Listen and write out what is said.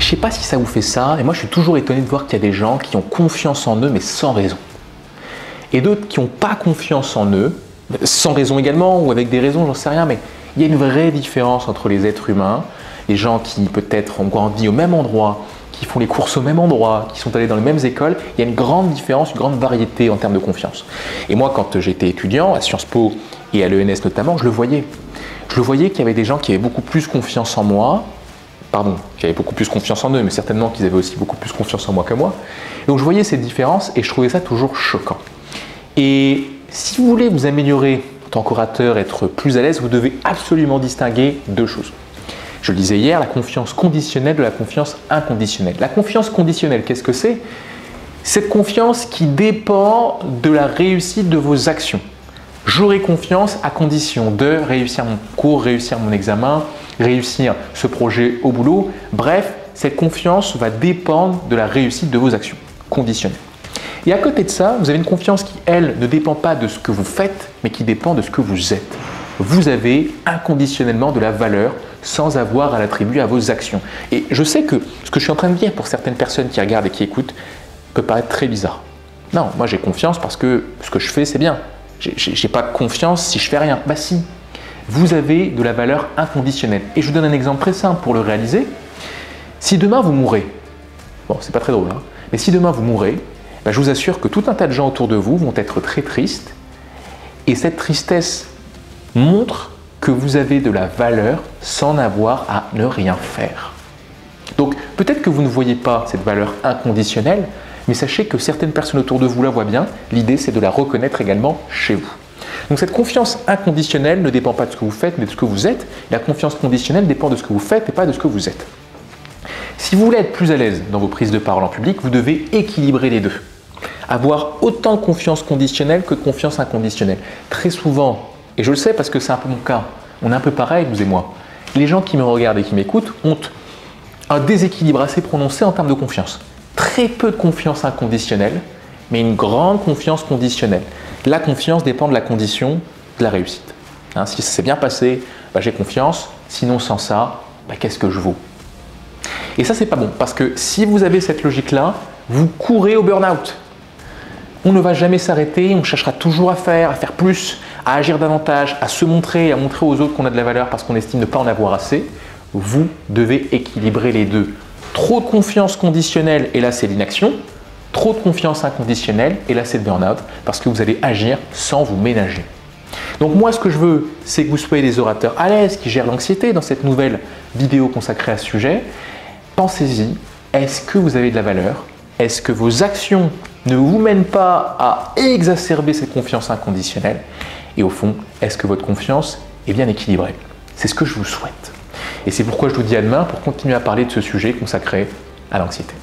sais pas si ça vous fait ça, et moi je suis toujours étonné de voir qu'il y a des gens qui ont confiance en eux, mais sans raison. Et d'autres qui n'ont pas confiance en eux, sans raison également, ou avec des raisons, j'en sais rien, mais il y a une vraie différence entre les êtres humains, les gens qui peut-être ont grandi au même endroit, qui font les courses au même endroit, qui sont allés dans les mêmes écoles, il y a une grande différence, une grande variété en termes de confiance. Et moi, quand j'étais étudiant, à Sciences Po et à l'ENS notamment, je le voyais. Je le voyais qu'il y avait des gens qui avaient beaucoup plus confiance en moi, qui avaient beaucoup plus confiance en eux, mais certainement qu'ils avaient aussi beaucoup plus confiance en moi que moi. Donc je voyais cette différence et je trouvais ça toujours choquant. Et si vous voulez vous améliorer en tant qu'orateur, être plus à l'aise, vous devez absolument distinguer deux choses. Je le disais hier, la confiance conditionnelle de la confiance inconditionnelle. La confiance conditionnelle, qu'est-ce que c'est? Cette confiance qui dépend de la réussite de vos actions. J'aurai confiance à condition de réussir mon cours, réussir mon examen, réussir ce projet au boulot. Bref, cette confiance va dépendre de la réussite de vos actions conditionnelles. Et à côté de ça, vous avez une confiance qui, elle, ne dépend pas de ce que vous faites, mais qui dépend de ce que vous êtes. Vous avez inconditionnellement de la valeur sans avoir à l'attribuer à vos actions. Et je sais que ce que je suis en train de dire pour certaines personnes qui regardent et qui écoutent peut paraître très bizarre. Non, moi j'ai confiance parce que ce que je fais, c'est bien. J'ai pas confiance si je fais rien. Bah si, vous avez de la valeur inconditionnelle. Et je vous donne un exemple très simple pour le réaliser. Si demain vous mourrez, bon c'est pas très drôle, hein, mais si demain vous mourrez, bah, je vous assure que tout un tas de gens autour de vous vont être très tristes. Et cette tristesse montre que vous avez de la valeur sans avoir à ne rien faire. Donc peut-être que vous ne voyez pas cette valeur inconditionnelle, mais sachez que certaines personnes autour de vous la voient bien. L'idée, c'est de la reconnaître également chez vous. Donc cette confiance inconditionnelle ne dépend pas de ce que vous faites, mais de ce que vous êtes. La confiance conditionnelle dépend de ce que vous faites et pas de ce que vous êtes. Si vous voulez être plus à l'aise dans vos prises de parole en public, vous devez équilibrer les deux. Avoir autant de confiance conditionnelle que de confiance inconditionnelle. Très souvent, et je le sais parce que c'est un peu mon cas, on est un peu pareil, vous et moi. Les gens qui me regardent et qui m'écoutent ont un déséquilibre assez prononcé en termes de confiance. Très peu de confiance inconditionnelle, mais une grande confiance conditionnelle. La confiance dépend de la condition de la réussite. Hein, si ça s'est bien passé, bah, j'ai confiance. Sinon, sans ça, bah, qu'est-ce que je vaux? Et ça, c'est pas bon, parce que si vous avez cette logique-là, vous courez au burn-out. On ne va jamais s'arrêter, on cherchera toujours à faire plus, à agir davantage, à se montrer, à montrer aux autres qu'on a de la valeur parce qu'on estime ne pas en avoir assez. Vous devez équilibrer les deux. Trop de confiance conditionnelle, et là c'est l'inaction. Trop de confiance inconditionnelle, et là c'est le burn-out, parce que vous allez agir sans vous ménager. Donc moi, ce que je veux, c'est que vous soyez des orateurs à l'aise, qui gèrent l'anxiété dans cette nouvelle vidéo consacrée à ce sujet. Pensez-y, est-ce que vous avez de la valeur? Est-ce que vos actions ne vous mènent pas à exacerber cette confiance inconditionnelle? Et au fond, est-ce que votre confiance est bien équilibrée? C'est ce que je vous souhaite. Et c'est pourquoi je vous dis à demain pour continuer à parler de ce sujet consacré à l'anxiété.